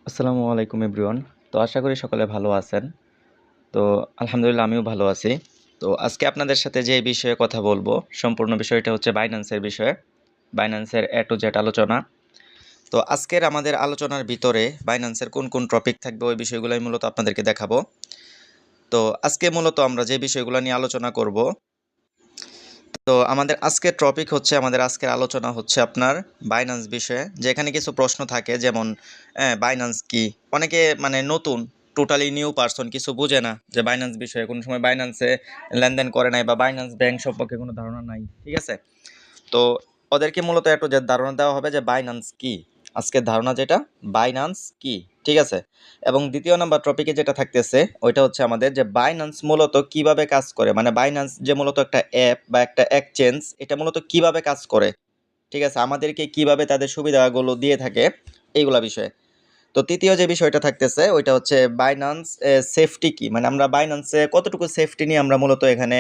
আসসালামু আলাইকুম এভরিওয়ান। তো আশা করি সকলে ভালো আছেন। তো আলহামদুলিল্লাহ আমিও ভালো আছি। তো আজকে আপনাদের সাথে যে বিষয়ে কথা বলবো, সম্পূর্ণ বিষয়টা হচ্ছে বাইন্যান্সের বিষয়ে। বাইন্যান্সের A to Z আলোচনা। তো আজকের আমাদের আলোচনার ভিতরে বাইন্যান্সের কোন টপিক থাকবে ওই বিষয়গুলোই মূলত আপনাদেরকে দেখাবো। তো আজকে মূলত আমরা যে বিষয়গুলো নিয়ে আলোচনা করব, তো আমাদের আজকের টপিক হচ্ছে আমাদের আজকের আলোচনা হচ্ছে আপনার বাইন্যান্স বিষয়ে। যেখানে কিছু প্রশ্ন থাকে যেমন বাইন্যান্স কি? অনেকে মানে নতুন টোটালি নিউ পারসন কিছু বোঝে না যে বাইন্যান্স বিষয়ে কোনো সময় বাইন্যান্সে লেনদেন করে নাই বা বাইন্যান্স ব্যাংক সম্পর্কে কোনো ধারণা নাই। ঠিক আছে? তো ওদেরকে মূলত একটু যে ধারণা দেওয়া হবে যে বাইন্যান্স কি, আজকের ধারণা যেটা বাইন্যান্স কি, ঠিক আছে। এবং দ্বিতীয় নাম্বার টপিকে যেটা থাকতেছে ওইটা হচ্ছে আমাদের যে বাইন্যান্স মূলত কিভাবে কাজ করে, মানে বাইন্যান্স যে মূলত একটা অ্যাপ বা একটা এক্সচেঞ্জ, এটা মূলত কিভাবে কাজ করে, ঠিক আছে, আমাদেরকে কিভাবে তাদের সুবিধাগুলো দিয়ে থাকে এইগুলা বিষয়ে। তো তৃতীয় যে বিষয়টা থাকতেছে ওইটা হচ্ছে বাইন্যান্স সেফটি কি, মানে আমরা বাইন্যান্সে কতটুকু সেফটি নিয়ে আমরা মূলত এখানে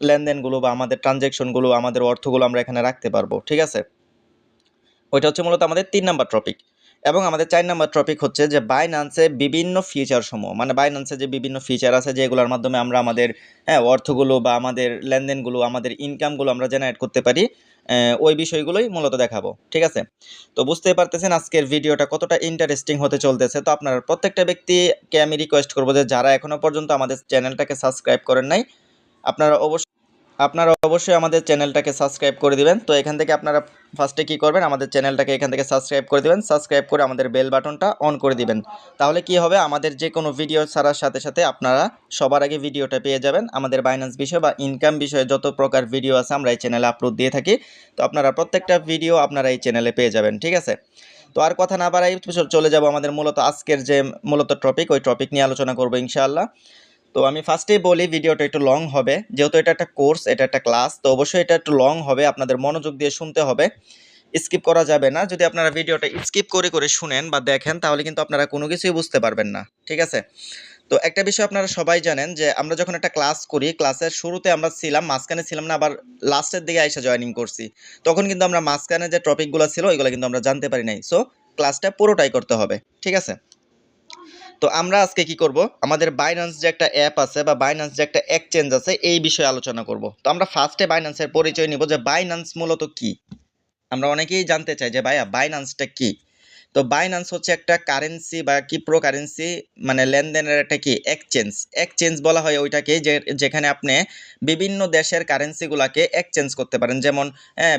লেনদেনগুলো বা আমাদের ট্রানজ্যাকশনগুলো আমাদের অর্থগুলো আমরা এখানে রাখতে পারবো, ঠিক আছে। ওইটা হচ্ছে মূলত আমাদের ৩ নাম্বার টপিক। এবং আমাদের ৪ নাম্বার টপিক হচ্ছে যে বাইন্যান্সে বিভিন্ন ফিচার সমূহ, মানে বাইন্যান্সে যে বিভিন্ন ফিচার আছে যেগুলোর মাধ্যমে আমরা আমাদের অর্থগুলো বা আমাদের লেনদেনগুলো আমাদের ইনকামগুলো আমরা জেনারেট করতে পারি, ওই বিষয়গুলোই মূলত দেখাবো, ঠিক আছে। তো বুঝতেই পারতেছেন আজকের ভিডিওটা কতটা ইন্টারেস্টিং হতে চলতেছে। তো আপনারা প্রত্যেকটা ব্যক্তিকে আমি রিকোয়েস্ট করবো যে যারা এখনো পর্যন্ত আমাদের চ্যানেলটাকে সাবস্ক্রাইব করেন নাই, আপনারা অবশ্যই আমাদের চ্যানেলটাকে সাবস্ক্রাইব করে দিবেন। তো এখান থেকে আপনারা ফার্স্টে কি করবেন, আমাদের চ্যানেলটাকে এখান থেকে সাবস্ক্রাইব করে দিবেন, সাবস্ক্রাইব করে আমাদের বেল বাটনটা অন করে দিবেন। তাহলে কি হবে, আমাদের যে কোনো ভিডিও ছাড়ার সাথে সাথে আপনারা সবার আগে ভিডিওটা পেয়ে যাবেন। আমাদের বাইন্যান্স বিষয় বা ইনকাম বিষয়ে যত প্রকার ভিডিও আছে আমরা এই চ্যানেলে আপলোড দিয়ে থাকি। তো আপনারা প্রত্যেকটা ভিডিও আপনারা এই চ্যানেলে পেয়ে যাবেন, ঠিক আছে। তো আর কথা না বাড়াই চলে যাব আমাদের মূলত আজকের যে মূলত টপিক, ওই টপিক নিয়ে আলোচনা করবো ইনশাআল্লাহ। তো আমি ফার্স্টেই বলি ভিডিওটা একটু লং হবে, যেহেতু এটা একটা কোর্স, এটা একটা ক্লাস, তো অবশ্যই এটা একটু লং হবে, আপনাদের মনোযোগ দিয়ে শুনতে হবে, স্কিপ করা যাবে না। যদি আপনারা ভিডিওটা স্কিপ করে করে শুনেন বা দেখেন তাহলে কিন্তু আপনারা কোনো কিছুই বুঝতে পারবেন না, ঠিক আছে। তো একটা বিষয় আপনারা সবাই জানেন যে আমরা যখন একটা ক্লাস করি, ক্লাসের শুরুতে আমরা ছিলাম, মাঝখানে ছিলাম না, আবার লাস্টের দিকে আইসা জয়েনিং করছি, তখন কিন্তু আমরা মাঝখানে যে টপিকগুলো ছিল ওইগুলো কিন্তু আমরা জানতে পারি নাই। সো ক্লাসটা পুরোটাই করতে হবে, ঠিক আছে। তো আমরা আজকে কি করব, আমাদের বাইন্যান্স যে একটা অ্যাপ আছে বা বাইন্যান্স যে একটা এক্সচেঞ্জ আছে এই বিষয়ে আলোচনা করব। তো আমরা ফার্স্টে বাইন্যান্সের পরিচয় নিব যে বাইন্যান্স মূলত কি। আমরা অনেকেই জানতে চাই যে ভাইয়া বাইন্যান্সটা কি। তো বাইন্যান্স হচ্ছে একটা কারেন্সি বা ক্রিপ্টো কারেন্সি, মানে লেনদেনের একটা কি এক্সচেঞ্জ। এক্সচেঞ্জ বলা হয় ওইটাকে যে যেখানে আপনি বিভিন্ন দেশের কারেন্সিগুলোকে এক্সচেঞ্জ করতে পারেন। যেমন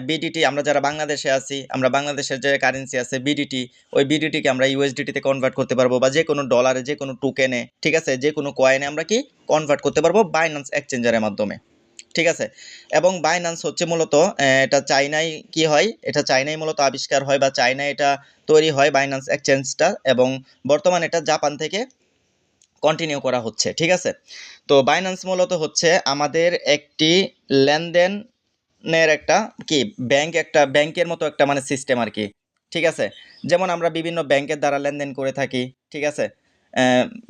বিডিটি, আমরা যারা বাংলাদেশে আছি, আমরা বাংলাদেশের যে কারেন্সি আছে বিডিটি, ওই বিডিটিকে আমরা ইউএসডিটিতে কনভার্ট করতে পারবো, বা যে কোনো ডলারে, যে কোনো টোকেনে, ঠিক আছে, যে কোনো কয়েনে আমরা কি কনভার্ট করতে পারবো বাইন্যান্স এক্সচেঞ্জারের মাধ্যমে, ঠিক আছে। এবং বাইন্যান্স হচ্ছে মূলত এটা চাইনায় কি হয়, এটা চাইনায় মূলত আবিষ্কার হয় বা চাইনায় এটা তৈরি হয় বাইন্যান্স এক্সচেঞ্জটা, এবং বর্তমানে এটা জাপান থেকে কন্টিনিউ করা হচ্ছে, ঠিক আছে। তো বাইন্যান্স মূলত হচ্ছে আমাদের একটি লেনদেনের একটা কি ব্যাংক, একটা ব্যাংকের মতো একটা মানে সিস্টেম আর কি, ঠিক আছে। যেমন আমরা বিভিন্ন ব্যাংকের দ্বারা লেনদেন করে থাকি, ঠিক আছে।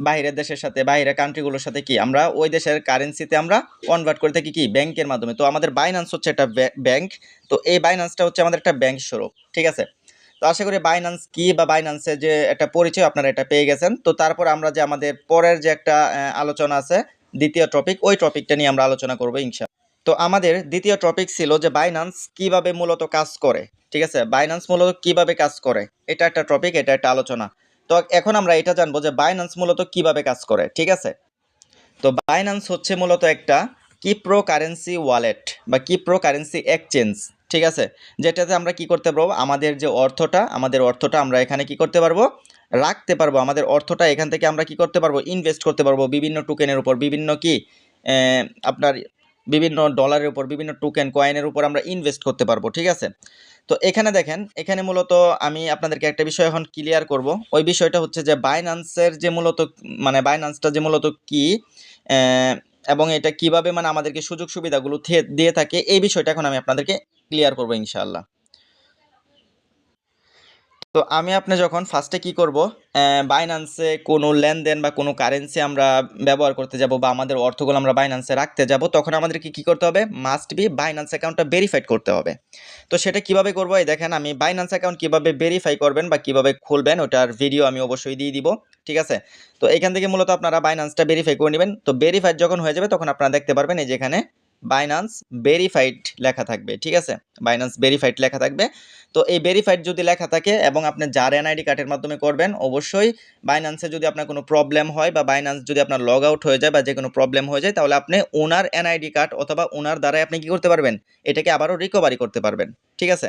বাইরের দেশের সাথে, বাইরের কান্ট্রিগুলোর সাথে কি আমরা ওই দেশের কারেন্সিতে আমরা কনভার্ট করে থাকি কি ব্যাংকের মাধ্যমে। তো আমাদের বাইন্যান্স হচ্ছে একটা ব্যাংক। তো এই বাইন্যান্সটা হচ্ছে আমাদের একটা ব্যাংক স্বরূপ, ঠিক আছে। তো আশা করি বাইন্যান্স কি বা বাইন্যান্সের যে একটা পরিচয় আপনারা এটা পেয়ে গেছেন। তো তারপর আমরা যে আমাদের পরের যে একটা আলোচনা আছে, দ্বিতীয় টপিক, ওই টপিকটা নিয়ে আমরা আলোচনা করবো ইনশাআল্লাহ। তো আমাদের দ্বিতীয় টপিক ছিল যে বাইন্যান্স কিভাবে মূলত কাজ করে, ঠিক আছে, বাইন্যান্স মূলত কিভাবে কাজ করে, এটা একটা টপিক, এটা একটা আলোচনা। তো এখন আমরা এটা জানবো যে বাইন্যান্স মূলত কিভাবে কাজ করে, ঠিক আছে। তো বাইন্যান্স হচ্ছে মূলত একটা ক্রিপ্টো কারেন্সি ওয়ালেট বা ক্রিপ্টো কারেন্সি এক্সচেঞ্জ, ঠিক আছে। যেটাতে আমরা কি করতে পারবো, আমাদের যে অর্থটা, আমাদের অর্থটা আমরা এখানে কি করতে পারবো, রাখতে পারবো। আমাদের অর্থটা এখান থেকে আমরা কি করতে পারবো, ইনভেস্ট করতে পারবো বিভিন্ন টোকেনের উপর, বিভিন্ন কি আপনার বিভিন্ন ডলারের উপর, বিভিন্ন টোকেন কয়েনের উপর আমরা ইনভেস্ট করতে পারবো, ঠিক আছে। তো এখানে দেখেন, এখানে মূলত আমি আপনাদেরকে একটা বিষয় এখন ক্লিয়ার করব। ওই বিষয়টা হচ্ছে যে বাইন্যান্সের যে মূলত মানে বাইন্যান্সটা যে মূলত কি, আহ, এবং এটা কিভাবে মানে আমাদেরকে সুযোগ সুবিধাগুলো দিয়ে থাকে, এই বিষয়টা এখন আমি আপনাদেরকে ক্লিয়ার করবো ইনশাআল্লাহ। তো আমি আপনি যখন ফার্স্টে কি করব, বাইন্যান্সে কোনো লেনদেন বা কোনো কারেন্সি আমরা ব্যবহার করতে যাব বা আমাদের অর্থগুলো আমরা বাইন্যান্সে রাখতে যাব, তখন আমাদেরকে কি করতে হবে, মাস্ট বি বাইন্যান্স অ্যাকাউন্টটা ভেরিফাইড করতে হবে। তো সেটা কিভাবে করব, এই দেখেন আমি বাইন্যান্স অ্যাকাউন্ট কিভাবে ভেরিফাই করবেন বা কিভাবে খুলবেন ওটার ভিডিও আমি অবশ্যই দিয়ে দিব, ঠিক আছে। তো এখান থেকে মূলত আপনারা বাইন্যান্সটা ভেরিফাই করে নেবেন। তো ভেরিফাইড যখন হয়ে যাবে তখন আপনারা দেখতে পারবেন এই যে এখানে বাইন্যান্স ভেরিফাইড লেখা থাকবে, ঠিক আছে, বাইন্যান্স ভেরিফাইড লেখা থাকবে। তো এই ভেরিফাইড যদি লেখা থাকে এবং আপনি যার এনআইডি কার্ডের মাধ্যমে করবেন, অবশ্যই বাইন্যান্সে যদি আপনার কোনো প্রবলেম হয় বা বাইন্যান্স যদি আপনার লগ আউট হয়ে যায় বা যে কোনো প্রবলেম হয়ে যায়, তাহলে আপনি ওনার এনআইডি কার্ড অথবা ওনার দ্বারাই আপনি কি করতে পারবেন, এটাকে আবারও রিকভারি করতে পারবেন, ঠিক আছে।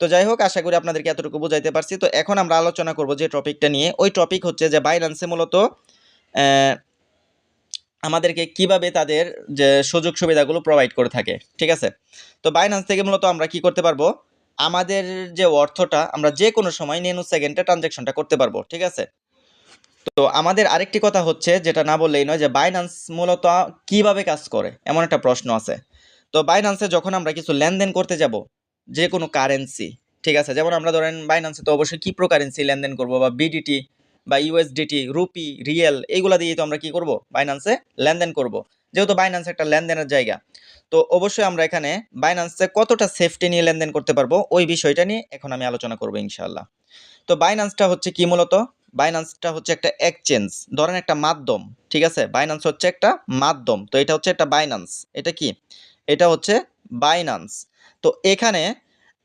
তো যাই হোক, আশা করি আপনাদেরকে এতটুকু বুঝাইতে পারছি। তো এখন আমরা আলোচনা করব যে টপিকটা নিয়ে, ওই টপিক হচ্ছে যে বাইন্যান্সে মূলত আমাদেরকে কিভাবে তাদের যে সুযোগ সুবিধাগুলো প্রোভাইড করে থাকে, ঠিক আছে। তো বাইন্যান্স থেকে মূলত আমরা কি করতে পারবো, আমাদের যে অর্থটা আমরা যে কোনো সময় নেনো সেকেন্ডে ট্রানজ্যাকশনটা করতে পারবো, ঠিক আছে। তো আমাদের আরেকটি কথা হচ্ছে, যেটা না বললেই নয়, যে বাইন্যান্স মূলত কিভাবে কাজ করে এমন একটা প্রশ্ন আছে। তো বাইন্যান্সে যখন আমরা কিছু লেনদেন করতে যাব, যে কোনো কারেন্সি, ঠিক আছে, যেমন আমরা ধরেন বাইন্যান্সে তো অবশ্যই ক্রিপ্টো কারেন্সি লেনদেন করব বা বিডিটি বা ইউএসডিটি, রুপি, রিয়েল, এইগুলা দিয়ে তো আমরা কি করব, বাইন্যান্সে লেনদেন করব। যেহেতু বাইন্যান্স একটা লেনদেনের জায়গা, তো অবশ্যই আমরা এখানে বাইন্যান্সে কতটা সেফটি নিয়ে লেনদেন করতে পারবো ওই বিষয়টা নিয়ে এখন আমি আলোচনা করব ইনশাআল্লাহ। তো বাইন্যান্সটা হচ্ছে কি মূলত, বাইন্যান্সটা হচ্ছে একটা এক্সচেঞ্জ, ধরেন একটা মাধ্যম, ঠিক আছে। বাইন্যান্স হচ্ছে একটা মাধ্যম, তো এটা হচ্ছে একটা বাইন্যান্স, এটা কি, এটা হচ্ছে বাইন্যান্স। তো এখানে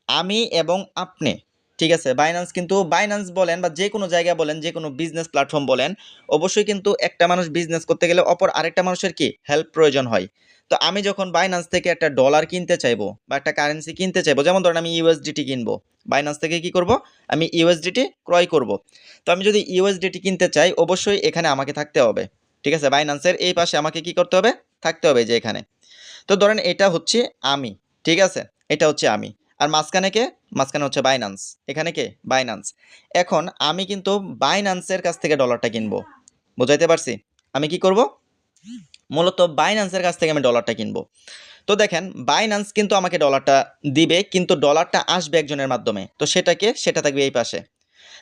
আমি এবং আপনি, ঠিক আছে, বাইন্যান্স কিন্তু বাইন্যান্স বলেন বা যে কোনো জায়গায় বলেন, যে কোনো বিজনেস প্ল্যাটফর্ম বলেন, অবশ্যই কিন্তু একটা মানুষ বিজনেস করতে গেলে অপর আরেকটা মানুষের কি হেল্প প্রয়োজন হয়। তো আমি যখন বাইন্যান্স থেকে একটা ডলার কিনতে চাইবো বা একটা কারেন্সি কিনতে চাইবো, যেমন ধরেন আমি ইউএসডিটি কিনবো, বাইন্যান্স থেকে কি করব, আমি ইউএসডিটি ক্রয় করব। তো আমি যদি ইউএসডিটি কিনতে চাই, অবশ্যই এখানে আমাকে থাকতে হবে, ঠিক আছে, বাইন্যান্সের এই পাশে আমাকে কি করতে হবে, থাকতে হবে যে এখানে। তো ধরেন এটা হচ্ছে আমি, ঠিক আছে, এটা হচ্ছে আমি, আর মাঝখানে কে, মাঝখানে হচ্ছে বাইন্যান্স, এখানে কে, বাইন্যান্স। এখন আমি কিন্তু বাইন্যান্সের কাছ থেকে ডলারটা কিনবো, বুঝাইতে পারছি, আমি কি করব, মূলত বাইন্যান্সের কাছ থেকে আমি ডলারটা কিনবো। তো দেখেন বাইন্যান্স কিন্তু আমাকে ডলারটা দিবে, কিন্তু ডলারটা আসবে একজনের মাধ্যমে, তো সেটাকে, সেটা থাকবে এই পাশে।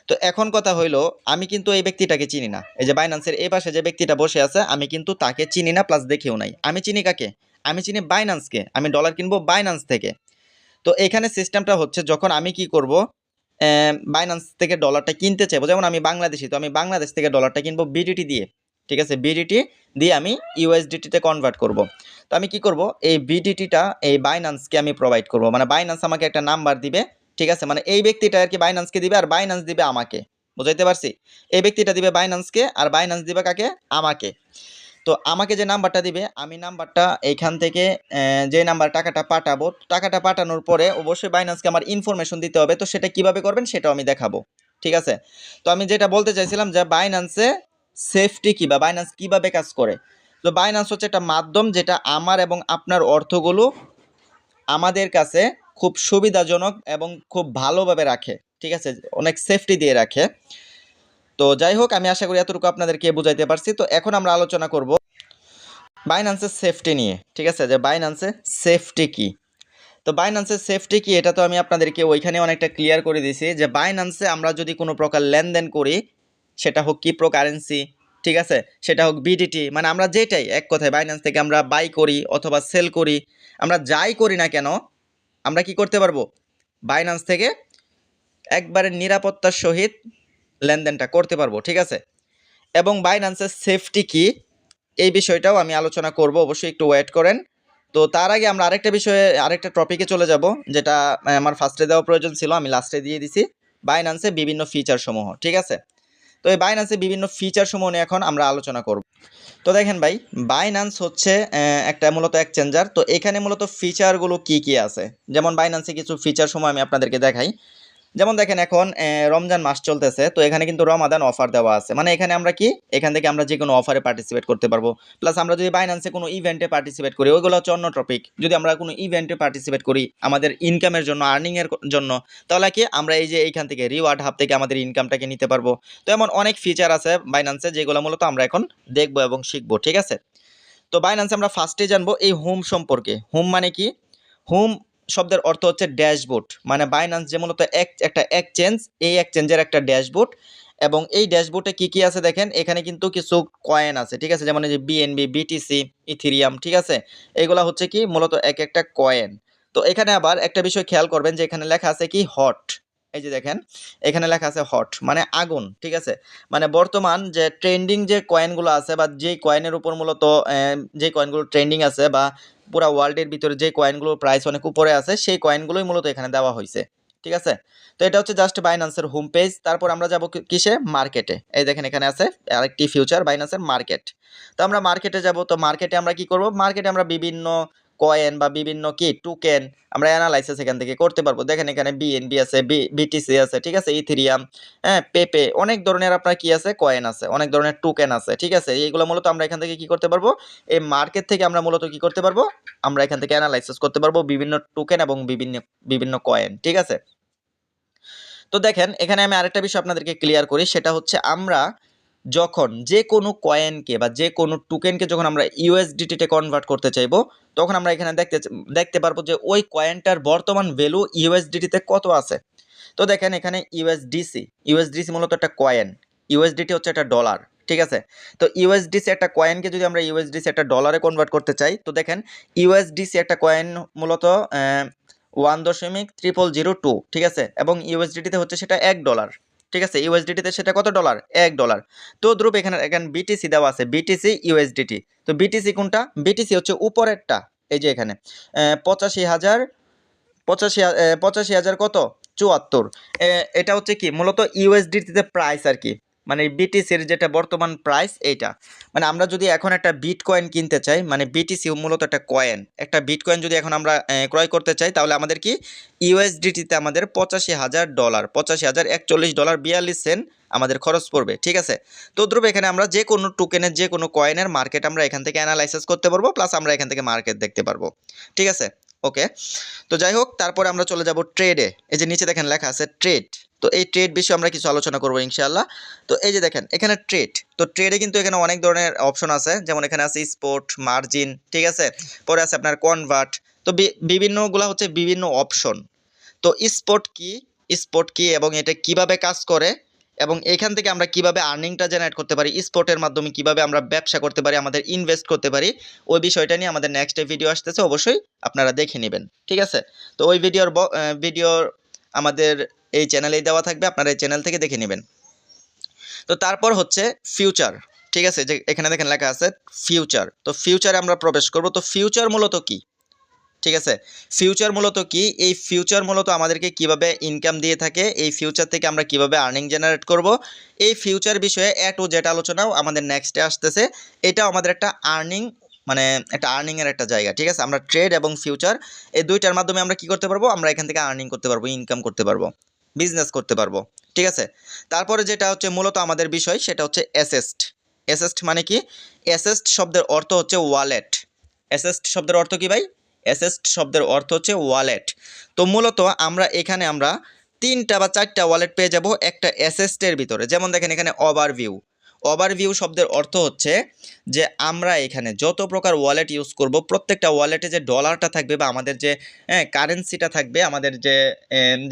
তো এখন কথা হইলো, আমি কিন্তু এই ব্যক্তিটাকে চিনি না, এই যে বাইন্যান্সের এই পাশে যে ব্যক্তিটা বসে আছে, আমি কিন্তু তাকে চিনি না, প্লাস দেখেও নাই। আমি চিনি কাকে, আমি চিনি বাইন্যান্সকে, আমি ডলার কিনবো বাইন্যান্স থেকে। তো এখানে সিস্টেমটা হচ্ছে, যখন আমি কি করব, বাইন্যান্স থেকে ডলারটা কিনতে চাইবো, যেমন আমি বাংলাদেশি, তো আমি বাংলাদেশ থেকে ডলারটা কিনবো বিডিটি দিয়ে, ঠিক আছে, বিডিটি দিয়ে আমি ইউএসডিটিতে কনভার্ট করব। তো আমি কি করব, এই বিডিটিটা এই বাইন্যান্সকে আমি প্রোভাইড করব, মানে বাইন্যান্স আমাকে একটা নাম্বার দিবে, ঠিক আছে, মানে এই ব্যক্তিটা আর কি বাইন্যান্সকে দিবে আর বাইন্যান্স দিবে আমাকে, বুঝাইতে পারছি। এই ব্যক্তিটা দিবে বাইন্যান্সকে আর বাইন্যান্স দিবে কাকে, আমাকে। তো আমাকে যে নাম্বারটা দিবে, আমি নাম্বারটা এইখান থেকে যে নাম্বার টাকাটা পাঠাবো, টাকাটা পাঠানোর পরে অবশ্যই বাইন্যান্সকে আমার ইনফরমেশন দিতে হবে। তো সেটা কিভাবে করবেন সেটাও আমি দেখাবো, ঠিক আছে। তো আমি যেটা বলতে চাইছিলাম যে বাইন্যান্সে সেফটি কি বা বাইন্যান্স কিভাবে কাজ করে। তো বাইন্যান্স হচ্ছে একটা মাধ্যম যেটা আমার এবং আপনার অর্থগুলো আমাদের কাছে খুব সুবিধাজনক এবং খুব ভালোভাবে রাখে, ঠিক আছে, অনেক সেফটি দিয়ে রাখে। তো যাই হোক, আমি আশা করি এতটুকু আপনাদেরকে বুঝাইতে পারছি। তো এখন আমরা আলোচনা করব বাইন্যান্সের সেফটি নিয়ে, ঠিক আছে, যে বাইন্যান্সের সেফটি কি। তো বাইন্যান্সের সেফটি কি এটা তো আমি আপনাদেরকে ওইখানে অনেকটা ক্লিয়ার করে দিয়েছি, যে বাইন্যান্সে আমরা যদি কোনো প্রকার লেনদেন করি, সেটা হোক ক্রিপ্টো কারেন্সি, ঠিক আছে, সেটা হোক বিডিটি, মানে আমরা যেটাই, এক কথায় বাইন্যান্স থেকে আমরা বাই করি অথবা সেল করি, আমরা যাই করি না কেন, আমরা কি করতে পারবো, বাইন্যান্স থেকে একবারে নিরাপত্তার সহিত লেনদেনটা করতে পারবো, ঠিক আছে। এবং বাইন্যান্সের সেফটি কি এই বিষয়টাও আমি আলোচনা করব, অবশ্যই একটু ওয়েট করেন। তো তার আগে আমরা আরেকটা বিষয়ে, আরেকটা টপিকে চলে যাব, যেটা আমার ফার্স্টে দেওয়া প্রয়োজন ছিল, আমি লাস্টে দিয়ে দিছি, বাইন্যান্সে বিভিন্ন ফিচার সমূহ, ঠিক আছে। তো এই বাইন্যান্সে বিভিন্ন ফিচার সমূহ নিয়ে এখন আমরা আলোচনা করব। তো দেখেন ভাই, বাইন্যান্স হচ্ছে একটা মূলত এক্সচেঞ্জার। তো এখানে মূলত ফিচারগুলো কি কি আছে, যেমন বাইন্যান্সে কিছু ফিচার সমূহ আমি আপনাদেরকে দেখাই। যেমন দেখেন এখন রমজান মাস চলতেছে, তো এখানে কিন্তু রমাদান অফার দেওয়া আছে, মানে এখানে আমরা কি, এখান থেকে আমরা যে কোনো অফারে পার্টিসিপেট করতে পারবো। প্লাস আমরা যদি বাইন্যান্সে কোনো ইভেন্টে পার্টিসিপেট করি, ওইগুলো হচ্ছে অন্য টপিক। যদি আমরা কোনো ইভেন্টে পার্টিসিপেট করি আমাদের ইনকামের জন্য, আর্নিংয়ের জন্য, তাহলে কি আমরা এই যে এইখান থেকে রিওয়ার্ড হাব থেকে আমাদের ইনকামটাকে নিতে পারবো। তো এমন অনেক ফিচার আছে বাইন্যান্সে, যেগুলো মূলত আমরা এখন দেখবো এবং শিখবো, ঠিক আছে। তো বাইন্যান্সে আমরা ফার্স্টে জানবো এই হোম সম্পর্কে। হোম মানে কি, হোম শব্দের অর্থ হচ্ছে ড্যাশবোর্ড, মানে বাইন্যান্স যে মূলত একটা এক্সচেঞ্জ, এই এক্সচেঞ্জের একটা ড্যাশবোর্ড। এবং এই ড্যাশবোর্ডে কি কি আছে দেখেন, এখানে কিন্তু কিছু কয়েন আছে, ঠিক আছে, যেমন এই যে বিএনবি, বিটিসি, ইথেরিয়াম, ঠিক আছে, এগুলা হচ্ছে কি মূলত এক একটা কয়েন। তো এখানে আবার একটা বিষয় খেয়াল করবেন যে এখানে লেখা আছে কি হট, এই যে দেখেন এখানে লেখা আছে হট মানে আগুন, ঠিক আছে, মানে বর্তমান যে ট্রেন্ডিং যে কয়েনগুলো আছে বা যেই কয়েনের উপর মূলত যে কয়েনগুলো ট্রেন্ডিং আছে বা পুরা ওয়ার্ল্ডের ভিতরে যে কয়েনগুলোর প্রাইস অনেক উপরে আছে সেই কয়েনগুলোই মূলত এখানে দেওয়া হয়েছে, ঠিক আছে। তো এটা হচ্ছে জাস্ট বাইন্যান্সের হোম পেজ। তারপর আমরা যাব কিসে, মার্কেটে। এই দেখেন এখানে আছে আরেকটি ফিউচার বাইন্যান্সের মার্কেট। তো আমরা মার্কেটে যাব, তো মার্কেটে আমরা কি করব, মার্কেটে আমরা বিভিন্ন কয়েন বা বিভিন্ন কি টোকেন আমরা অ্যানালাইসিস এখান থেকে করতে পারবো। দেখেন এখানে বিএনবি আছে, বিটিসি আছে, ঠিক আছে, ইথেরিয়াম, হ্যাঁ, পেপে, অনেক ধরনের আপনার কি আছে কয়েন আছে, অনেক ধরনের টোকেন আছে, ঠিক আছে। এইগুলো মূলত আমরা এখান থেকে কি করতে পারবো, এই মার্কেট থেকে আমরা মূলত কি করতে পারবো, আমরা এখান থেকে অ্যানালাইসিস করতে পারবো বিভিন্ন টোকেন এবং বিভিন্ন বিভিন্ন কয়েন, ঠিক আছে। তো দেখেন এখানে আমি আরেকটা বিষয় আপনাদেরকে ক্লিয়ার করি, সেটা হচ্ছে আমরা যখন যে কোনো কয়েনকে বা যে কোনো টোকেনকে যখন আমরা ইউএসডিটিতে কনভার্ট করতে চাইবো, তখন আমরা এখানে দেখতে পারবো যে ওই কয়েনটার বর্তমান ভ্যালু ইউএসডিটিতে কত আছে। তো দেখেন এখানে ইউএসডিসি মূলত একটা কয়েন, ইউএসডিটি হচ্ছে একটা ডলার, ঠিক আছে। তো ইউএসডিসি একটা কয়েনকে যদি আমরা ইউএসডিসি একটা ডলারে কনভার্ট করতে চাই, তো দেখেন ইউএসডিসি একটা কয়েন মূলত 1.0002, ঠিক আছে, এবং ইউএসডিটিতে হচ্ছে সেটা $1, ঠিক আছে, ইউএসডিটিতে সেটা কত ডলার, $1। তো দ্রুপ এখানে এখানে বিটিসি দেওয়া আছে, বিটিসি ইউএসডিটি। তো বিটিসি কোনটা, বিটিসি হচ্ছে উপরেরটা, এই যে এখানে 85,000 85,000 কত 74। এটা হচ্ছে কি মূলত ইউএসডিটিতে প্রাইস আর কি, মানে বিটিসির যেটা বর্তমান প্রাইস এইটা। মানে আমরা যদি এখন একটা বিটকয়েন কিনতে চাই, মানে বিটিসি মূলত একটা কয়েন, একটা বিটকয়েন যদি এখন আমরা ক্রয় করতে চাই, তাহলে আমাদের কি ইউএসডিটিতে আমাদের $85,000, $85,041.42 আমাদের খরচ পড়বে, ঠিক আছে। তো দ্রুপ এখানে আমরা যে কোনো টোকেনের যে কোনো কয়েনের মার্কেট আমরা এখান থেকে অ্যানালাইসিস করতে পারবো, প্লাস আমরা এখান থেকে মার্কেট দেখতে পারবো, ঠিক আছে। ওকে, তো যাই হোক, তারপরে আমরা চলে যাব ট্রেডে। এই যে নিচে দেখেন লেখা আছে ট্রেড, তো এই ট্রেড বিষয়ে আমরা কিছু আলোচনা করবো ইনশাআল্লাহ। তো এই যে দেখেন এখানে ট্রেড, তো ট্রেডে কিন্তু এখানে অনেক ধরনের অপশন আছে, যেমন এখানে আছে স্পট, মার্জিন, ঠিক আছে, পরে আছে আপনার কনভার্ট। তো বিভিন্নগুলা হচ্ছে বিভিন্ন অপশন। তো স্পট কি এবং এটা কিভাবে কাজ করে এবং এখান থেকে আমরা কিভাবে আর্নিংটা জেনারেট করতে পারি, স্পটের মাধ্যমে কিভাবে আমরা ব্যবসা করতে পারি, আমাদের ইনভেস্ট করতে পারি, ওই বিষয়টা নিয়ে আমাদের নেক্সট ভিডিও আসতেছে, অবশ্যই আপনারা দেখে নেবেন, ঠিক আছে। তো ওই ভিডিওর আমাদের এই চ্যানেলেই দেওয়া থাকবে, আপনারা এই চ্যানেল থেকে দেখে নেবেন। তো তারপর হচ্ছে ফিউচার, ঠিক আছে, যে এখানে দেখেন লেখা আছে ফিউচার। তো ফিউচারে আমরা প্রবেশ করব। তো ফিউচার মূলত কি, ঠিক আছে, ফিউচার মূলত কি, এই ফিউচার মূলত আমাদেরকে কিভাবে ইনকাম দিয়ে থাকে, এই ফিউচার থেকে আমরা কিভাবে আর্নিং জেনারেট করব, এই ফিউচার বিষয়ে যেটা আলোচনাও আমাদের নেক্সটে আসতেছে। এটাও আমাদের একটা আর্নিং, মানে একটা আর্নিংয়ের একটা জায়গা, ঠিক আছে। আমরা ট্রেড এবং ফিউচার এই দুইটার মাধ্যমে আমরা কি করতে পারবো, আমরা এখান থেকে আর্নিং করতে পারবো, ইনকাম করতে পারবো, বিজনেস করতে পারবো, ঠিক আছে। তারপরে যেটা হচ্ছে মূলত আমাদের বিষয়, সেটা হচ্ছে অ্যাসেস্ট। অ্যাসেস্ট মানে কি, অ্যাসেস্ট শব্দের অর্থ হচ্ছে ওয়ালেট। অ্যাসেস্ট শব্দের অর্থ কি ভাই, অ্যাসেস্ট শব্দের অর্থ হচ্ছে ওয়ালেট। তো মূলত আমরা এখানে আমরা 3টা বা 4টা ওয়ালেট পেয়ে যাব একটা অ্যাসেস্টের ভিতরে। যেমন দেখেন এখানে ওভারভিউ শব্দের অর্থ হচ্ছে যে আমরা এখানে যত প্রকার ওয়ালেট ইউজ করব, প্রত্যেকটা ওয়ালেটে যে ডলারটা থাকবে বা আমাদের যে কারেন্সিটা থাকবে, আমাদের যে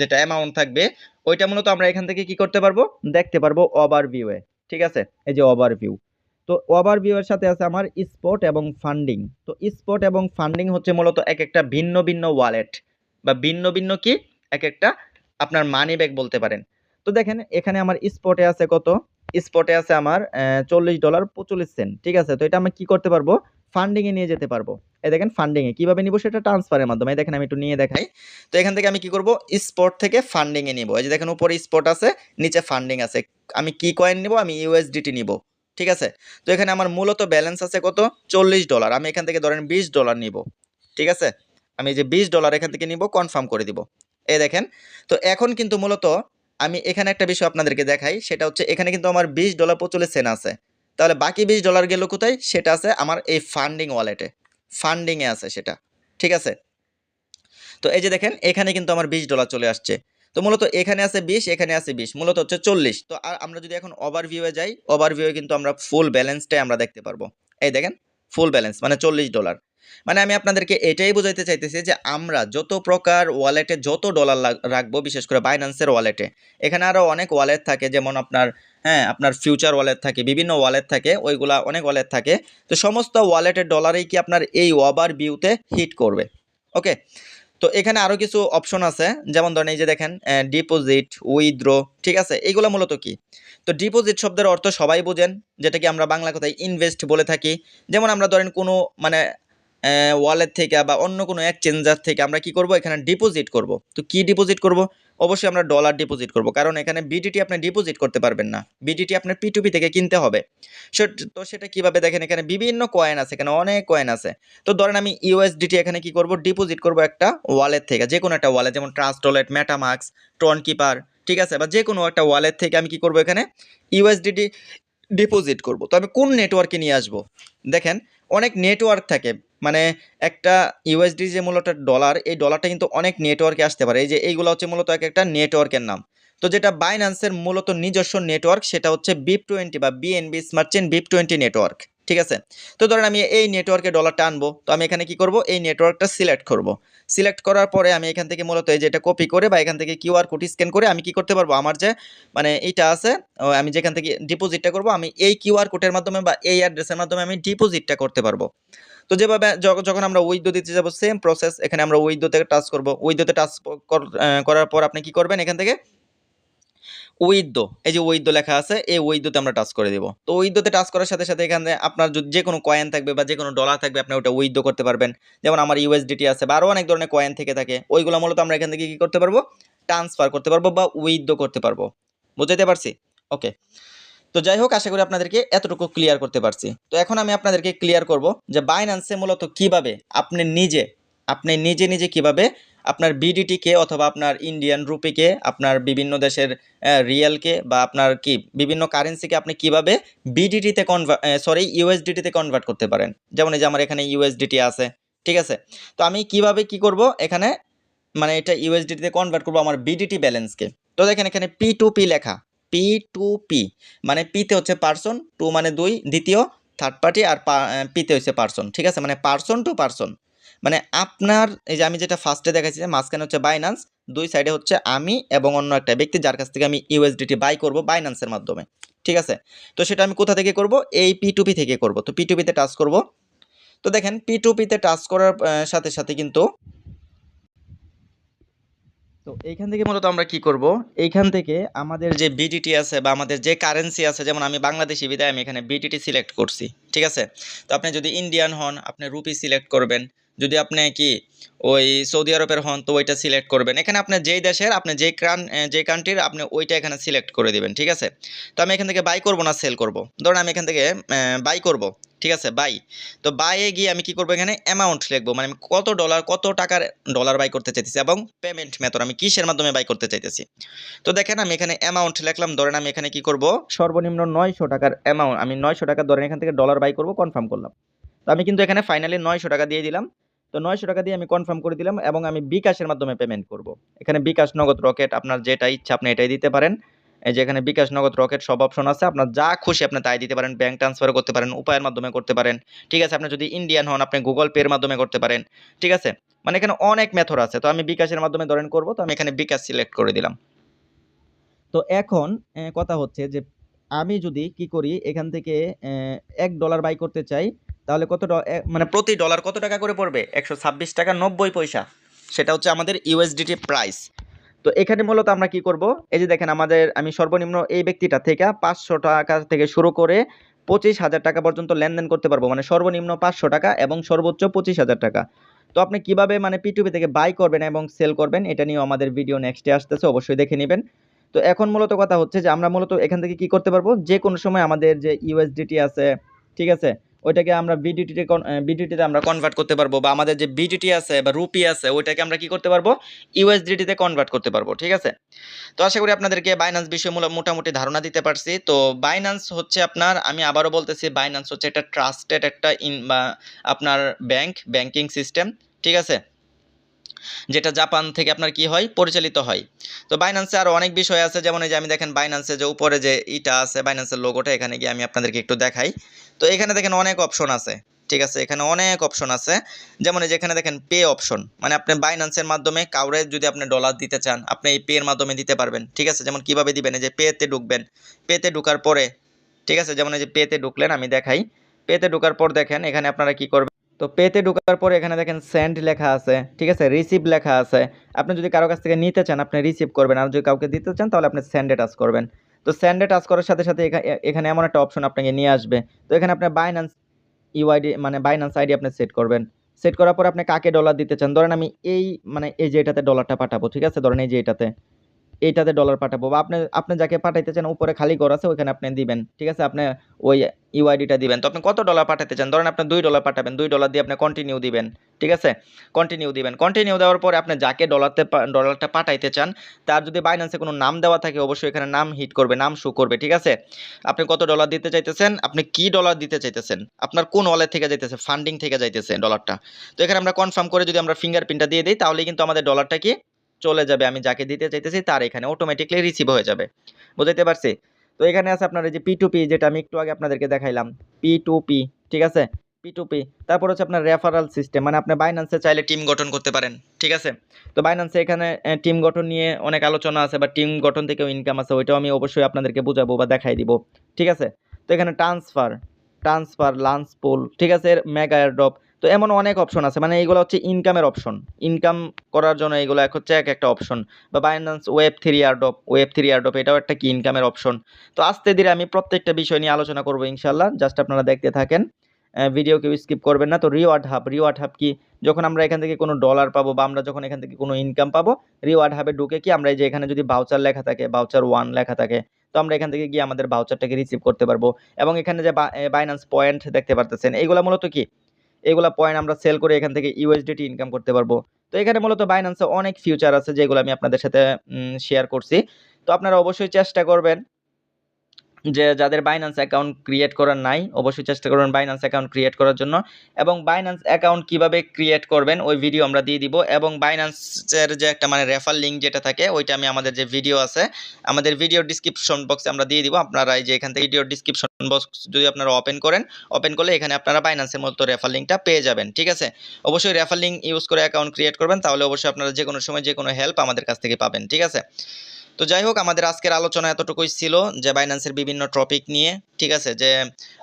যেটা অ্যামাউন্ট থাকবে, ওইটা মূলত আমরা এখান থেকে কি করতে পারবো, দেখতে পারবো ওভারভিউয়ে, ঠিক আছে। এই যে ওভারভিউ, তো ওভারভিউ এর সাথে আছে আমার স্পট এবং ফান্ডিং। তো স্পট এবং ফান্ডিং হচ্ছে মূলত এক একটা ভিন্ন ভিন্ন ওয়ালেট বা ভিন্ন ভিন্ন কি এক একটা আপনার মানি ব্যাগ বলতে পারেন। তো দেখেন এখানে আমার স্পটে আছে কত, স্পটে আছে আমার $40.45, ঠিক আছে। তো এটা আমি কি করতে পারবো, ফান্ডিং এ নিয়ে যেতে পারবো। এই দেখেন ফান্ডিং এ কিভাবে নিব, সেটা ট্রান্সফারের মাধ্যমে। দেখেন আমি একটু নিয়ে দেখাই। তো এখান থেকে আমি কি করব, স্পট থেকে ফান্ডিং এ নিব। এই যে দেখেন উপরে স্পট আছে, নিচে ফান্ডিং আছে। আমি কি কয়েন নিব, আমি ইউএসডিটি নিব, ঠিক আছে। তো এখানে আমার মূলত ব্যালেন্স আছে কত, $40। আমি এখান থেকে ধরেন $20 নিব, ঠিক আছে। আমি যে $20 এখান থেকে নিব, কনফার্ম করে দিব। এই দেখেন, তো এখন কিন্তু মূলত আমি এখানে একটা বিষয় আপনাদেরকে দেখাই, সেটা হচ্ছে এখানে কিন্তু আমার $20.45 আছে। তাহলে বাকি $20 গেল কোথায়, সেটা আছে আমার এই ফান্ডিং ওয়ালেটে, ফান্ডিংয়ে আছে সেটা, ঠিক আছে। তো এই যে দেখেন এখানে কিন্তু আমার $20 চলে আসছে। তো মূলত এখানে আছে 20, এখানে আছে 20, মূলত হচ্ছে 40। তো আর আমরা যদি এখন ওভারভিউয়ে যাই, ওভারভিউয়ে কিন্তু আমরা ফুল ব্যালেন্সটাই আমরা দেখতে পারবো। এই দেখেন ফুল ব্যালেন্স মানে $40। মানে আমি আপনাদেরকে এটাই বোঝাইতে চাইতেছি যে আমরা যত প্রকার ওয়ালেটে যত ডলার রাখবো, বিশেষ করে বাইন্যান্সের ওয়ালেটে, এখানে আরও অনেক ওয়ালেট থাকে, যেমন আপনার আপনার ফিউচার ওয়ালেট থাকে, বিভিন্ন ওয়ালেট থাকে, ওইগুলা অনেক ওয়ালেট থাকে। তো সমস্ত ওয়ালেটের ডলারেই কি আপনার এই ওভার ভিউতে হিট করবে। ওকে, তো এখানে আরও কিছু অপশন আছে, যেমন ধরেন এই যে দেখেন ডিপোজিট, উইথড্র, ঠিক আছে, এইগুলো মূলত কি। তো ডিপোজিট শব্দের অর্থ সবাই বোঝেন, যেটা কি আমরা বাংলা কথায় ইনভেস্ট বলে থাকি। যেমন আমরা ধরেন কোনো মানে ওয়ালেট থেকে বা অন্য কোনো এক্সচেঞ্জার থেকে আমরা কি করব, এখানে ডিপোজিট করব। তো কি ডিপোজিট করব, অবশ্যই আমরা ডলার ডিপোজিট করব, কারণ এখানে বিডিটি আপনি ডিপোজিট করতে পারবেন না, বিডিটি আপনার পিটুপি থেকে কিনতে হবে। তো সেটা কিভাবে, দেখেন এখানে বিভিন্ন কয়েন আছে, এখানে অনেক কয়েন আছে। তো ধরেন আমি ইউএসডিটি এখানে কি করব, ডিপোজিট করব একটা ওয়ালেট থেকে, যে কোনো একটা ওয়ালেট, যেমন ট্রাস্ট ওয়ালেট, মেটামাস্ক, ট্রন কিপার, ঠিক আছে, বা যে কোনো একটা ওয়ালেট থেকে আমি কি করব, এখানে ইউএসডিটি ডিপোজিট করব। তো আমি কোন নেটওয়ার্কে নিয়ে আসব, দেখেন অনেক নেটওয়ার্ক থাকে, মানে একটা ইউএসডি যে মূলত ডলার, এই ডলারটা কিন্তু অনেক নেটওয়ার্কে আসতে পারে। এই যে এইগুলো হচ্ছে মূলত এক একটা নেটওয়ার্কের নাম। তো যেটা বাইন্যান্সের মূলত নিজস্ব নেটওয়ার্ক, সেটা হচ্ছে BIP20 বা BNB smart chain BIP20 network, ঠিক আছে। তো ধরেন আমি এই নেটওয়ার্কে ডলারটা আনবো, তো আমি এখানে কি করব, এই নেটওয়ার্কটা সিলেক্ট করব। সিলেক্ট করার পরে আমি এখান থেকে মূলত এই যে এটা কপি করে বা এখান থেকে কিউআর কোড স্ক্যান করে আমি কি করতে পারবো, আমার যে মানে এইটা আছে, আমি যেখান থেকে ডিপোজিটটা করব, আমি এই কিউআর কোডের মাধ্যমে বা এই অ্যাড্রেসের মাধ্যমে আমি ডিপোজিটটা করতে পারবো। তো যেভাবে যখন আমরা উইথড্র দিতে যাব, সেম প্রসেস, এখানে আমরা উইথড্র থেকে টাচ করব। উইথড্রতে টাচ করার পর আপনি কি করবেন, এখান থেকে উইথড্রো, এই যে উইথড্রো লেখা আছে, এই উইথড্রোতে আমরা টাচ করে দেব। তো উইথড্রোতে টাচ করার সাথে সাথে এখানে আপনার যে কোনো কয়েন থাকবে বা যে কোনো ডলার থাকবে, আপনি ওটা উইথড্রো করতে পারবেন। যেমন আমার ইউএসডিটি আছে বা আরও অনেক ধরনের কয়েন থেকে থাকে, ওইগুলো মূলত আমরা এখান থেকে কি করতে পারবো, ট্রান্সফার করতে পারবো বা উইথড্রো করতে পারবো। বুঝাইতে পারছি? ওকে, তো যাই হোক, আশা করি আপনাদেরকে এতটুকু ক্লিয়ার করতে পারছি। তো এখন আমি আপনাদেরকে ক্লিয়ার করব যে বাইন্যান্সে মূলত কিভাবে আপনি নিজে কিভাবে আপনার বিডিটিকে অথবা আপনার ইন্ডিয়ান রুপিকে, আপনার বিভিন্ন দেশের রিয়ালকে বা আপনার কি বিভিন্ন কারেন্সিকে আপনি কিভাবে বিডিটিতে ইউএসডিটিতে কনভার্ট করতে পারেন। যেমন এই যে আমার এখানে ইউএসডিটি আছে, ঠিক আছে। তো আমি কিভাবে কি করব, এখানে মানে এটা ইউএসডিটিতে কনভার্ট করব আমার বিডিটি ব্যালেন্সকে। তো দেখেন এখানে P2P লেখা, P2P মানে পিতে হচ্ছে পার্সন, টু মানে দুই, দ্বিতীয় থার্ড পার্টি, আর পিতে হচ্ছে পার্সন, ঠিক আছে, মানে পার্সন টু পার্সন। মানে আপনার এই যে আমি যেটা ফার্স্টে দেখাচ্ছি, যে মাঝখানে হচ্ছে বাইন্যান্স, দুই সাইডে হচ্ছে আমি এবং অন্য একটা ব্যক্তি, যার কাছ থেকে আমি ইউএসডিটি বাই করব বাইন্যান্সের মাধ্যমে, ঠিক আছে। তো সেটা আমি কোথা থেকে করব, এই P2P থেকে করব। তো P2P-তে টাচ করব। তো দেখেন P2P-তে টাচ করার সাথে সাথে কিন্তু, তো এইখান থেকে মূলত আমরা কি করব, এইখান থেকে আমাদের যে বিডিটি আছে বা আমাদের যে কারেন্সি আছে, যেমন আমি বাংলাদেশি বিদায় আমি এখানে বিডিটি সিলেক্ট করছি, ঠিক আছে। তো আপনি যদি ইন্ডিয়ান হন, আপনি রুপি সিলেক্ট করবেন। যদি আপনি কি ওই সৌদি আরবের হন, তো ওইটা সিলেক্ট করবেন। এখানে আপনি যেই দেশের, আপনি যে কান্ট্রির, আপনি ওইটা এখানে সিলেক্ট করে দিবেন, ঠিক আছে। তো আমি এখান থেকে বাই করব না সেল করব, ধরুন আমি এখান থেকে বাই করব, ঠিক আছে, বাই। তো বাইয়ে গিয়ে আমি কি করব, এখানে অ্যামাউন্ট লিখবো, মানে আমি কত ডলার, কত টাকার ডলার বাই করতে চাইতেছি এবং পেমেন্ট মেথড আমি কিসের মাধ্যমে বাই করতে চাইতেছি। তো দেখেন আমি এখানে অ্যামাউন্ট লিখলাম, ধরেন আমি এখানে কি করব, সর্বনিম্ন 900 টাকার অ্যামাউন্ট, আমি 900 টাকা ধরেন এখান থেকে ডলার বাই করব, কনফার্ম করলাম। তো আমি কিন্তু এখানে ফাইনালি 900 টাকা দিয়ে দিলাম। তো 900 টাকা দিয়ে আমি কনফার্ম করে দিলাম এবং আমি বিকাশের মাধ্যমে পেমেন্ট করব। এখানে বিকাশ, নগদ, রকেট, আপনার যেটা ইচ্ছা আপনি এটাই দিতে পারেন। এই যে এখানে বিকাশ, নগদ, রকেট সব অপশন আছে, আপনার যা খুশি আপনি তাই দিতে পারেন। ব্যাংক ট্রান্সফার করতে পারেন, উপায়ের মাধ্যমে করতে পারেন, ঠিক আছে। আপনি যদি ইন্ডিয়ান হন, আপনি গুগল পে এর মাধ্যমে করতে পারেন, ঠিক আছে। মানে এখানে অনেক মেথড আছে। তো আমি বিকাশের মাধ্যমে ধরেন করব, তো আমি এখানে বিকাশ সিলেক্ট করে দিলাম। তো এখন কথা হচ্ছে যে আমি যদি কি করি, এখান থেকে $1 বাই করতে চাই, তাহলে মানে প্রতি ডলার কত টাকা করে পড়বে, 126 টাকা 90 পয়সা। সেটা হচ্ছে আমাদের ইউএসডিটি প্রাইস। তো এখানে মূলত আমরা কি করব, এই যে দেখেন আমি সর্বনিম্ন এই ব্যক্তিটা থেকে 500 টাকা থেকে শুরু করে 25,000 টাকা পর্যন্ত লেনদেন করতে পারবো, মানে সর্বনিম্ন 500 টাকা এবং সর্বোচ্চ 25,000 টাকা। তো আপনি কিভাবে মানে P2P থেকে বাই করবেন এবং সেল করবেন, এটা নিয়েও আমাদের ভিডিও নেক্সটে আসতেছে, অবশ্যই দেখে নেবেন। তো এখন মূলত কথা হচ্ছে যে আমরা মূলত এখান থেকে কি করতে পারবো, যে কোনো সময় আমাদের যে ইউএসডিটি আছে, ঠিক আছে, ওইটাকে আমরা বিডিটিতে আমরা কনভার্ট করতে পারবো, বা আমাদের যে বিডিটি আছে বা রুপি আছে, ওইটাকে আমরা কি করতে পারবো, ইউএসডিটিতে কনভার্ট করতে পারবো, ঠিক আছে। তো আশা করি আপনাদেরকে বাইন্যান্স বিষয়ে মোটামুটি ধারণা দিতে পারছি। তো বাইন্যান্স হচ্ছে আপনার, আমি আবারও বলতেছি, বাইন্যান্স হচ্ছে একটা ট্রাস্টেড একটা বা আপনার ব্যাংকিং সিস্টেম, ঠিক আছে, যেটা জাপান থেকে আপনার কি হয়, পরিচালিত হয়। তো বাইন্যান্সে আরও অনেক বিষয় আছে, যেমন এই যে আমি দেখেন বাইন্যান্সে যে উপরে যে ইটা আছে, বাইন্যান্সের লোগোটা, এখানে গিয়ে আমি আপনাদেরকে একটু দেখাই। তো এখানে দেখেন অনেক অপশন আছে, ঠিক আছে, এখানে অনেক অপশন আছে। যেমন এই যে এখানে দেখেন পে অপশন, মানে আপনি বাইন্যান্সের মাধ্যমে কাউরে যদি আপনি ডলার দিতে চান আপনি এই পে এর মাধ্যমে দিতে পারবেন। ঠিক আছে, যেমন কিভাবে দিবেন, এই যে পেতে ঢুকবেন, পেতে ঢোকার পরে ঠিক আছে, যেমন এই যে পেতে ঢুকলেন, আমি দেখাই। পেতে ঢোকার পর দেখেন এখানে আপনারা কি করবেন, তো পেতে ঢোকার পরে এখানে দেখেন সেন্ড লেখা আছে, ঠিক আছে, রিসিভ লেখা আছে। আপনি যদি কারো কাছ থেকে নিতে চান আপনি রিসিভ করবেন, আর যদি কাউকে দিতে চান তাহলে আপনি সেন্ডে টাচ করবেন। তো সেন্ডে টাচ করার সাথে সাথে এখানে এমন একটা অপশন আপনাকে নিয়ে আসবে। তো এখানে আপনি বাইন্যান্স ইউআইডি মানে বাইন্যান্স আইডি আপনি সেট করবেন। সেট করার পর আপনি কাকে ডলার দিতে চান, ধরেন আমি এই মানে এই যে এটাতে ডলারটা পাঠাবো, ঠিক আছে, ধরেন এই যে এইটাতে ডলার পাঠাবো, বা আপনি আপনি যাকে পাঠাইতে চান উপরে খালি ঘর আছে ওইখানে আপনি দিবেন। ঠিক আছে, আপনি ওই ইউআইডিটা দিবেন। তো আপনি কত ডলার পাঠাতে চান, ধরেন আপনি $2 পাঠাবেন, $2 দিয়ে আপনি কন্টিনিউ দিবেন। ঠিক আছে, কন্টিনিউ দিবেন। কন্টিনিউ দেওয়ার পরে আপনি যাকে ডলারটা পাঠাইতে চান তার যদি বাইন্যান্সে কোনো নাম দেওয়া থাকে অবশ্যই এখানে নাম হিট করবে, নাম শো করবে। ঠিক আছে, আপনি কত ডলার দিতে চাইতেছেন, আপনি কি ডলার দিতে চাইতেছেন, আপনার কোন ওয়ালেট থেকে যাইতেছে, ফান্ডিং থেকে যাইতেছে ডলারটা। তো এখানে আমরা কনফার্ম করে যদি আমরা ফিঙ্গারপ্রিন্টটা দিয়ে দিই তাহলে কিন্তু আমাদের ডলারটা কি চলে যাবে, আমি যাকে দিতে চাইতেছি তার এখানে অটোমেটিকলি রিসিভ হয়ে যাবে। বুঝতে পারছি? তো এখানে আছে আপনার এই যে P2P, যেটা আমি একটু আগে আপনাদেরকে দেখাইলাম, P2P। ঠিক আছে, P2P। তারপর হচ্ছে আপনার রেফারাল সিস্টেম, মানে আপনি বাইন্যান্সে চাইলে টিম গঠন করতে পারেন। ঠিক আছে, তো বাইন্যান্সে এখানে টিম গঠন নিয়ে অনেক আলোচনা আছে, বা টিম গঠন থেকেও ইনকাম আছে, ওইটাও আমি অবশ্যই আপনাদেরকে বুঝাবো বা দেখাই দিব। ঠিক আছে, তো এখানে ট্রান্সফার লাঞ্চ পুল, ঠিক আছে, মেগা এয়ারড্রপ। তো এমন অনেক অপশন আছে, মানে এইগুলো হচ্ছে ইনকামের অপশন, ইনকাম করার জন্য এগুলো এক হচ্ছে এক একটা অপশন। বা বাইন্যান্স ওয়েব থ্রি এয়ারড্রপ এটাও একটা কি ইনকামের অপশন। তো আস্তে ধীরে আমি প্রত্যেকটা বিষয় নিয়ে আলোচনা করবো ইনশাল্লাহ, জাস্ট আপনারা দেখতে থাকেন, ভিডিও কেউ স্কিপ করবেন না। তো রিওয়ার্ড হাব কি, যখন আমরা এখান থেকে কোনো ডলার পাবো বা আমরা যখন এখান থেকে কোনো ইনকাম পাবো, রিওয়ার্ড হাবে ঢুকে কি আমরা এই যে এখানে যদি ভাউচার লেখা থাকে, ভাউচার 1 লেখা থাকে, তো আমরা এখান থেকে গিয়ে আমাদের ভাউচারটাকে রিসিভ করতে পারবো। এবং এখানে যে বাইন্যান্স পয়েন্ট দেখতে পারতেছেন, এইগুলা মূলত কি, এগুলা পয়েন্ট আমরা সেল করে এখান থেকে ইউএসডিটি ইনকাম করতে পারবো। তো এখানে মূলত বাইন্যান্সে অনেক ফিউচার আছে যেগুলো আমি আপনাদের সাথে শেয়ার করছি। তো আপনারা অবশ্যই চেষ্টা করবেন যে যাদের বাইন্যান্স অ্যাকাউন্ট ক্রিয়েট করার নাই অবশ্যই চেষ্টা করবেন বাইন্যান্স অ্যাকাউন্ট ক্রিয়েট করার জন্য। এবং বাইন্যান্স অ্যাকাউন্ট কিভাবে ক্রিয়েট করবেন ওই ভিডিও আমরা দিয়ে দিব। এবং বাইন্যান্সের যে একটা মানে রেফার লিঙ্ক যেটা থাকে ওইটা আমি আমাদের যে ভিডিও আছে আমাদের ভিডিও ডিসক্রিপশন বক্সে আমরা দিয়ে দিব। আপনারা এই যে এখান থেকে ভিডিও ডিসক্রিপশন বক্স যদি আপনারা ওপেন করলে এখানে আপনারা বাইন্যান্সের মতো রেফার লিঙ্কটা পেয়ে যাবেন। ঠিক আছে, অবশ্যই রেফার লিঙ্ক ইউজ করে অ্যাকাউন্ট ক্রিয়েট করবেন, তাহলে অবশ্যই আপনারা যে কোনো সময় যে কোনো হেল্প আমাদের কাছ থেকে পাবেন। ঠিক আছে, তো যাই হোক, আমাদের আজকের আলোচনা এতটুকুই ছিল যে বাইন্যান্সের বিভিন্ন টপিক নিয়ে। ঠিক আছে, যে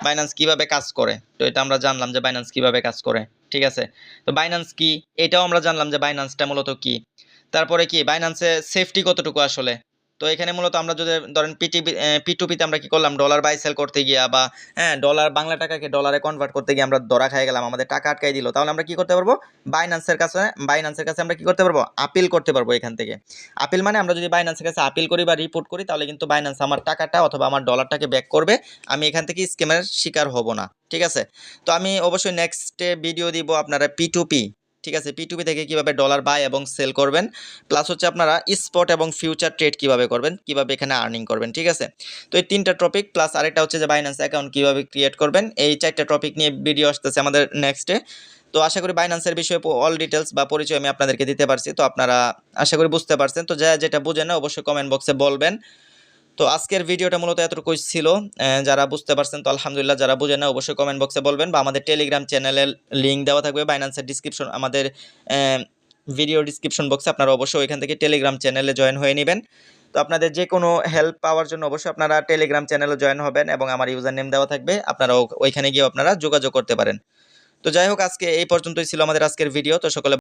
বাইন্যান্স কিভাবে কাজ করে, তো এটা আমরা জানলাম যে বাইন্যান্স কিভাবে কাজ করে। ঠিক আছে, তো বাইন্যান্স কি এটাও আমরা জানলাম যে বাইন্যান্সটা মূলত কি। তারপরে কি বাইন্যান্সে সেফটি কতটুকু আসলে। তো এখানে মূলত আমরা যদি ধরেন P2P-তে আমরা কি করলাম, ডলার বাই সেল করতে গিয়া বা ডলার বাংলা টাকাকে ডলারে কনভার্ট করতে গিয়ে আমরা ধরা খাই গেলাম, আমাদের টাকা আটকাই দিল, তাহলে আমরা কি করতে পারবো, বাইন্যান্সের কাছে আমরা কি করতে পারবো, আপিল করতে পারবো। এখান থেকে আপিল মানে আমরা যদি বাইন্যান্সের কাছে আপিল করি বা রিপোর্ট করি তাহলে কিন্তু বাইন্যান্স আমার টাকাটা অথবা আমার ডলারটাকে ব্যাক করবে, আমি এখান থেকে স্ক্যামের শিকার হব না। ঠিক আছে, তো আমি অবশ্যই নেক্সটে ভিডিও দিব আপনারা P2P, ঠিক আছে, P2P থেকে কিভাবে ডলার বাই এবং সেল করবেন, প্লাস হচ্ছে আপনারা স্পট এবং ফিউচার ট্রেড কিভাবে করবেন, কিভাবে এখানে আর্নিং করবেন। ঠিক আছে, তো এই 3টা টপিক প্লাস আরেকটা হচ্ছে যে বাইন্যান্স অ্যাকাউন্ট কিভাবে ক্রিয়েট করবেন, এই 4টা টপিক নিয়ে ভিডিও আসতেছে আমাদের নেক্সটে। তো আশা করি বাইন্যান্সের বিষয়ে অল ডিটেলস বা পরিচয় আমি আপনাদেরকে দিতে পারছি। তো আপনারা আশা করি বুঝতে পারছেন। তো যেটা বুঝেন না অবশ্যই কমেন্ট বক্সে বলবেন। তো আজকের ভিডিওটা মূলত এতটুকুই ছিল। যারা বুঝতে পারছেন তো আলহামদুলিল্লাহ, যারা বুঝেন না অবশ্যই কমেন্ট বক্সে বলবেন, বা আমাদের টেলিগ্রাম চ্যানেলের লিঙ্ক দেওয়া থাকবে বাইন্যান্সের ডিসক্রিপশন, আমাদের ভিডিও ডিসক্রিপশন বক্সে, আপনারা অবশ্যই ওইখান থেকে টেলিগ্রাম চ্যানেলে জয়েন হয়ে নেবেন। তো আপনাদের যে কোনো হেল্প পাওয়ার জন্য অবশ্যই আপনারা টেলিগ্রাম চ্যানেলে জয়েন হবেন, এবং আমার ইউজার নেম দেওয়া থাকবে, আপনারা ওইখানে গিয়ে আপনারা যোগাযোগ করতে পারেন। তো যাই হোক, আজকে এই পর্যন্তই ছিল আমাদের আজকের ভিডিও। তো সকলে